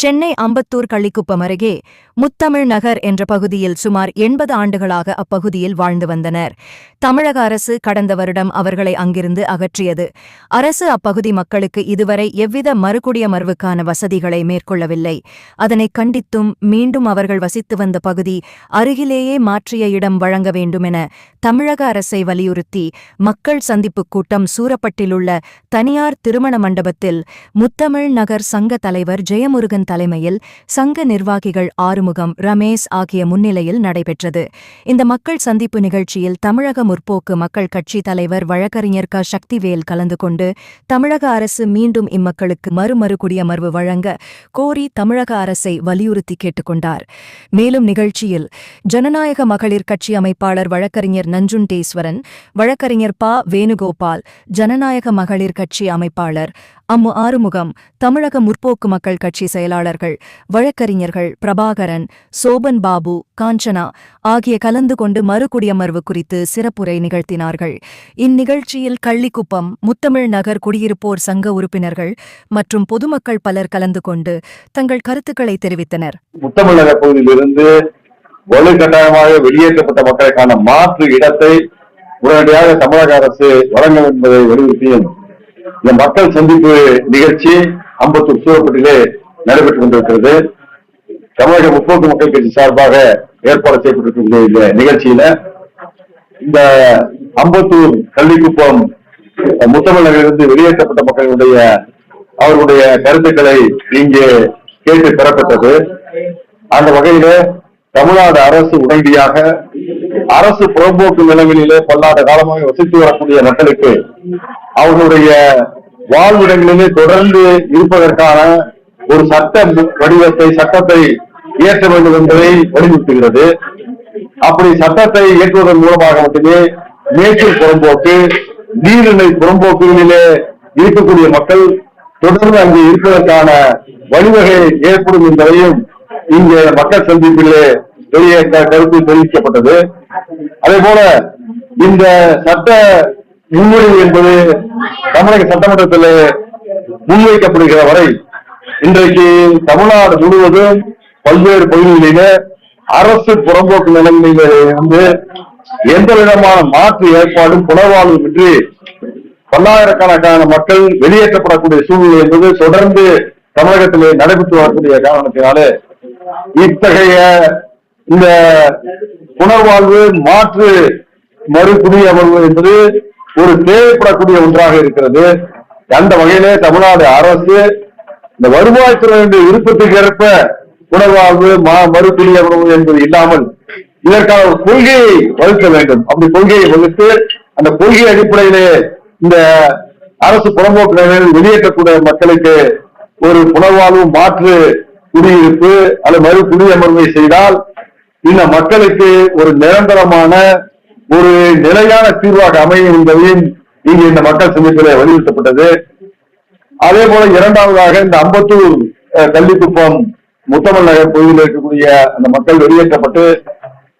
சென்னை அம்பத்தூர் கள்ளிக்குப்பம் அருகே முத்தமிழ் நகர் என்ற பகுதியில் சுமார் 80 ஆண்டுகளாக அப்பகுதியில் வாழ்ந்து வந்தனர். தமிழக அரசு கடந்த வருடம் அவர்களை அங்கிருந்து அகற்றியது. அரசு அப்பகுதி மக்களுக்கு இதுவரை எவ்வித மறுகுடியமர்வுக்கான வசதிகளை மேற்கொள்ளவில்லை. அதனை கண்டித்தும் மீண்டும் அவர்கள் வசித்து வந்த பகுதி அருகிலேயே மாற்றிய இடம் வழங்க வேண்டுமென தமிழக அரசை வலியுறுத்தி மக்கள் சந்திப்புக் கூட்டம் சூரப்பட்டிலுள்ள தனியார் திருமண மண்டபத்தில் முத்தமிழ் நகர் சங்க தலைவர் ஜெயமுருகன் தலைமையில் சங்க நிர்வாகிகள் ஆறுமுகம், ரமேஷ் ஆகிய முன்னிலையில் நடைபெற்றது. இந்த மக்கள் சந்திப்பு நிகழ்ச்சியில் தமிழக முற்போக்கு மக்கள் கட்சி தலைவர் வழக்கறிஞர் க. சக்திவேல் கலந்து கொண்டு தமிழக அரசு மீண்டும் இம்மக்களுக்கு மறுகுடியமர்வு வழங்க கோரி தமிழக அரசை வலியுறுத்தி கேட்டுக்கொண்டார். மேலும் நிகழ்ச்சியில் ஜனநாயக மகளிர் கட்சி அமைப்பாளர் வழக்கறிஞர் நஞ்சுண்டேஸ்வரன், வழக்கறிஞர் ப. வேணுகோபால், ஜனநாயக மகளிர் கட்சி அமைப்பாளர் அம்மு ஆறுமுகம், தமிழக முற்போக்கு மக்கள் கட்சி செயலாளர்கள், வழக்கறிஞர்கள் பிரபாகரன், சோபன் பாபு, காஞ்சனா ஆகிய கலந்து கொண்டு மறுகுடியமர்வு குறித்து சிறப்புரை நிகழ்த்தினார்கள். இந்நிகழ்ச்சியில் கள்ளிக்குப்பம் முத்தமிழ் நகர் குடியிருப்போர் சங்க உறுப்பினர்கள் மற்றும் பொதுமக்கள் பலர் கலந்து கொண்டு தங்கள் கருத்துக்களை தெரிவித்தனர். முத்தமிழ் நகர் பகுதியிலிருந்து வலுக்கட்டாயமாக வெளியேற்றப்பட்ட மக்களுக்கான மாற்று இடத்தை உடனடியாக தமிழக அரசு வழங்கும் என்பதை வலியுறுத்தியும் இந்த மக்கள் சந்திப்பு நிகழ்ச்சி அம்பத்தூர் சூரப்பட்டிலே நடைபெற்றுக் கொண்டிருக்கிறது. தமிழக முற்போக்கு மக்கள் கட்சி சார்பாக ஏற்பாடு செய்யப்பட்டிருக்கின்ற இந்த நிகழ்ச்சியில இந்த அம்பத்தூர் கள்ளிக்குப்பம் முத்தமிழ் நகரிலிருந்து வெளியேற்றப்பட்ட மக்களுடைய அவர்களுடைய கருத்துக்களை இங்கே கேட்டு பெறப்பட்டது. அந்த வகையில தமிழ்நாடு அரசு உடனடியாக அரசு புறம்போக்கு நிலங்களிலே பல்லாண்டு காலமாக வசித்து வரக்கூடிய மக்களுக்கு அவர்களுடைய வாழ்விடங்களிலே தொடர்ந்து இருப்பதற்கான ஒரு சட்டத்தை இயற்ற வேண்டும் என்பதை வலியுறுத்துகிறது. அப்படி சட்டத்தை இயற்றுவதன் மூலமாக மட்டுமே மேற்கூர் புறம்போக்கு, நீர்நிலை புறம்போக்குகளிலே இருக்கக்கூடிய மக்கள் தொடர்ந்து அங்கே இருப்பதற்கான வழிவகை ஏற்படும் என்பதையும் இங்கே மக்கள் சந்திப்பிலே வெளியே கருத்து தெரிவிக்கப்பட்டது. அதே போல இந்த சட்ட முன்மொழிவு என்பது தமிழக சட்டமன்றத்தில் முன்வைக்கப்படுகிற வரை இன்றைக்கு தமிழ்நாடு முழுவதும் பல்வேறு பகுதிகளிலே அரசு புறம்போக்கு நிலங்களிலே வந்து எந்த விதமான மாற்று ஏற்பாடும் புனர்வாழ்வும் இன்றி பல்லாயிரக்கணக்கான மக்கள் வெளியேற்றப்படக்கூடிய சூழ்நிலை என்பது தொடர்ந்து தமிழகத்திலே நடைபெற்று வரக்கூடிய காரணத்தினாலே இத்தகைய இந்த புனர்வாழ்வு மாற்று மறுகுடியமர்வு என்பது ஒரு தேவைப்படக்கூடிய ஒன்றாக இருக்கிறது. அந்த வகையிலே தமிழ்நாடு அரசு இந்த வருவாய்த்துறையினுடைய விருப்பத்துக்கு ஏற்ப புனர்வாழ்வு மறுகுடியமர்வு என்பது இல்லாமல் இதற்கான ஒரு கொள்கையை வகுக்க வேண்டும். அப்படி கொள்கையை வகுத்து அந்த கொள்கை அடிப்படையிலே இந்த அரசு புறம்போக்கு நிலையில் வெளியேற்றக்கூடிய மக்களுக்கு ஒரு புனர்வாழ்வு மாற்று குடியிருப்பு அல்லது மறு குடியமர்வை செய்தால் இந்த மக்களுக்கு ஒரு நிரந்தரமான ஒரு நிலையான தீர்வாக அமையும் என்பதையும் இங்கு இந்த மக்கள் சந்திப்பில் வலியுறுத்தப்பட்டது. அதே போல இரண்டாவதாக இந்த அம்பத்தூர் கள்ளிக்குப்பம் முத்தமிழ் நகர் பகுதியில் இருக்கக்கூடிய அந்த மக்கள் வெளியேற்றப்பட்டு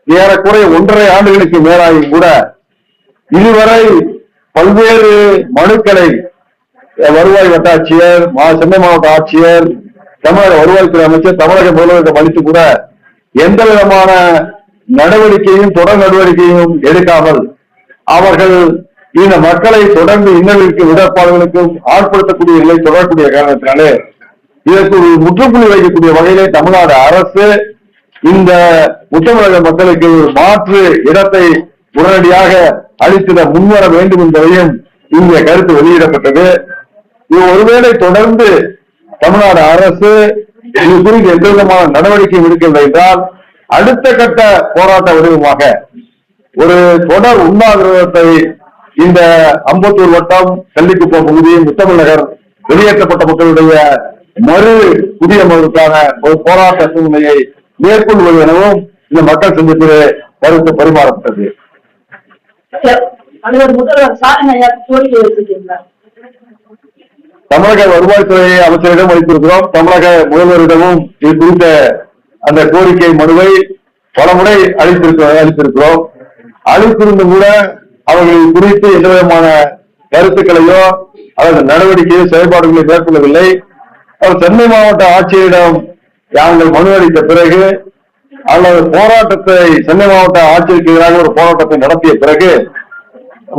ஏறக்குறைய 1.5 ஆண்டுகளுக்கு மேலாயும் கூட இதுவரை பல்வேறு மனுக்களை வருவாய் வட்டாட்சியர், சென்னை மாவட்ட ஆட்சியர், தமிழக வருவாய்த்துறை அமைச்சர், தமிழக முதல்வரிடம் அளித்து கூட எந்த விதமான நடவடிக்கையும் தொடர் நடவடிக்கையும் எடுக்காமல் அவர்கள் இந்த மக்களை தொடர்ந்து இன்னலுக்கு விடப்பாடுகளுக்கும் ஆட்படுத்தக்கூடிய நிலை தொடரக்கூடிய காரணத்தினாலே இதற்கு ஒரு முற்றுப்புள்ளி வைக்கக்கூடிய வகையிலே தமிழ்நாடு அரசு இந்த முத்தமிழக மக்களுக்கு மாற்று இடத்தை உடனடியாக அளித்திட முன்வர வேண்டும் என்பதையும் இங்கே கருத்து வெளியிடப்பட்டது. இது ஒருவேளை தொடர்ந்து தமிழ்நாடு அரசு இது குறித்து எந்த விதமான நடவடிக்கையும் எடுக்கவில்லை என்றால் அடுத்த கட்ட போராட்ட வடிவமாக ஒரு தொடர் உண்ணாவிரதத்தை இந்த அம்பத்தூர் வட்டம் கள்ளிக்குப்பம் பகுதி முத்தமிழ் நகர் வெளியேற்றப்பட்ட மக்களுடைய மறு குடியமர்வுக்கான ஒரு போராட்ட சூழ்நிலையை மேற்கொள்வது எனவும் இந்த மக்கள் சந்திப்பிலே கருத்து பரிமாறப்பட்டது. தமிழக வருவாய்த்துறை அமைச்சரிடம் அளித்திருக்கிறோம். தமிழக முதல்வரிடமும் இது குறித்த அந்த கோரிக்கை மனுவை பலமுறை அளித்திருக்கிறோம். அளித்திருந்தும் கூட அவர்கள் குறித்து எந்த விதமான கருத்துக்களையோ அல்லது நடவடிக்கையோ செயல்பாடுகளை மேற்கொள்ளவில்லை. அவர் சென்னை மாவட்ட ஆட்சியரிடம் நாங்கள் மனு அளித்த பிறகு அல்லது போராட்டத்தை சென்னை மாவட்ட ஆட்சியருக்கு எதிராக ஒரு போராட்டத்தை நடத்திய பிறகு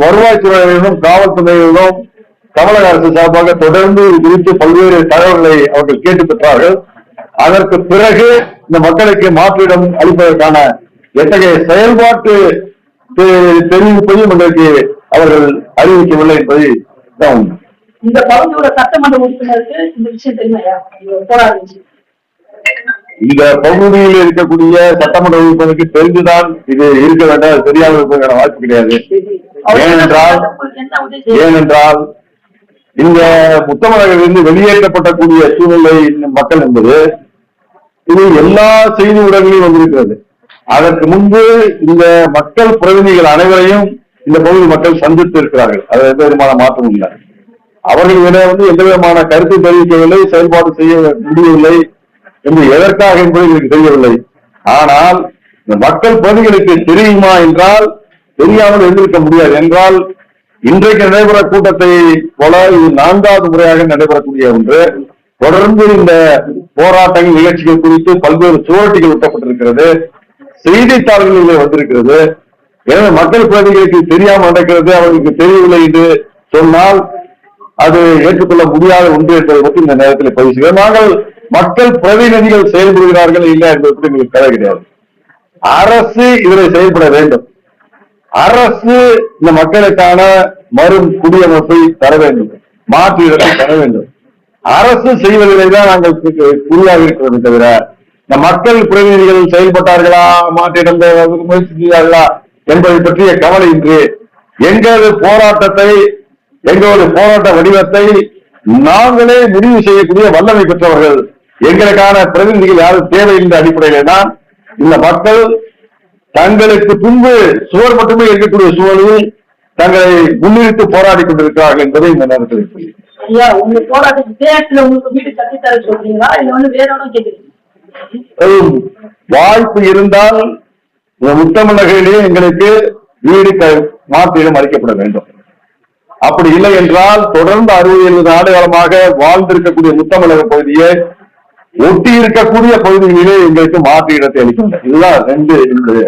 வருவாய்த்துறையினரும் காவல்துறையினரும் தமிழக அரசு சார்பாக தொடர்ந்து இது குறித்து பல்வேறு தகவல்களை அவர்கள் கேட்டு பெற்றார்கள். அதற்கு பிறகு இந்த மக்களுக்கு மாற்றிடம் அளிப்பதற்கான எத்தகைய செயல்பாட்டு தெரிவிப்பையும் எங்களுக்கு அவர்கள் அறிவிக்கவில்லை என்பதை தான். இந்த பகுதியோட சட்டமன்ற உறுப்பினருக்கு இந்த விஷயம் தெரியுமையா? போராடி இந்த பகுதியில் இருக்கக்கூடிய சட்டமன்ற உறுப்பினருக்கு தெரிந்துதான் இது இருக்க வேண்டாம், அது தெரியாமல் இருப்பதற்கான வாய்ப்பு கிடையாது. ஏனென்றால் இந்த முத்தமிழகத்திலிருந்து வெளியேற்றப்படக்கூடிய சூழ்நிலை மக்கள் என்பது இது எல்லா செய்தி ஊடகங்களிலும் வந்திருக்கிறது. அதற்கு முன்பு இந்த மக்கள் பிரதிநிதிகள் அனைவரையும் இந்த பகுதி மக்கள் சந்தித்து இருக்கிறார்கள். அது எந்த விதமான மாற்றம் இல்லை. அவர்கள் எந்த விதமான கருத்து தெரிவிக்கவில்லை, செயல்பாடு செய்ய முடியவில்லை என்று எதற்காக என்பது எனக்கு தெரியவில்லை. ஆனால் இந்த மக்கள் பிரதிகளுக்கு தெரியுமா என்றால் தெரியாமல் இருந்திருக்க முடியாது. என்றால் இன்றைக்கு நடைபெற கூட்டத்தை போல இது 4வது முறையாக நடைபெறக்கூடிய ஒன்று. தொடர்ந்து இந்த போராட்டங்கள் நிகழ்ச்சிகள் குறித்து பல்வேறு சுவரொட்டிகள் ஒட்டப்பட்டிருக்கிறது, செய்தித்தாள்களில் வந்திருக்கிறது. எனவே மக்கள் பிரதிகளுக்கு தெரியாமல் நடக்கிறது, அவர்களுக்கு தெரியவில்லை என்று சொன்னால் அது ஏற்றுக்கொள்ள முடியாத ஒன்று என்பதை பற்றி இந்த நேரத்தில் பதிவு செய்கிறோம். நாங்கள் மக்கள் பிரதிநிதிகள் செயல்படுகிறார்கள் இல்லை என்பதை பற்றி எங்களுக்கு கதை கிடையாது. அரசு இதில் செயல்பட வேண்டும். அரசு இந்த மக்களுக்கான மறு குடியமைப்பை தர வேண்டும், மாற்று இடத்தை தர வேண்டும். அரசு செய்வதிலே தான் நாங்கள் குறியாக இருக்கிறது தவிர இந்த மக்கள் பிரதிநிதிகள் செயல்பட்டார்களா, மாற்றிடம் முயற்சி செய்தார்களா என்பதை பற்றிய கவலை இன்று எங்களது போராட்டத்தை, எங்களது போராட்ட வடிவத்தை நாங்களே முடிவு செய்யக்கூடிய வல்லமை பெற்றவர்கள். எங்களுக்கான பிரதிநிதிகள் யாரும் தேவை என்ற அடிப்படையிலே தான் இந்த மக்கள் தங்களுக்கு பின்பு சுவர் மட்டுமே இருக்கக்கூடிய சூழலில் தங்களை முன்னிறுத்து போராடி கொண்டிருக்கிறார்கள் என்பதை இந்த நேரத்தில் ஐயா, உங்க போராட்டத்தில் உங்களுக்கு வீடு கட்டித்தர சொல்றீங்களா இல்ல வேற ஒன்றும் கேட்குறீங்க? வாய்ப்பு இருந்தால் முத்தமிழகையிலே எங்களுக்கு வீடு மாற்றிடம் அளிக்கப்பட வேண்டும். அப்படி இல்லை என்றால் தொடர்ந்து 60-70 ஆண்டு காலமாக வாழ்ந்திருக்கக்கூடிய முத்தமிழக பகுதியை ஒட்டி இருக்கக்கூடிய பகுதிகளிலே எங்களுக்கு மாற்று இடத்தை அளிக்கின்றன. இதுதான் 2 என்னுடைய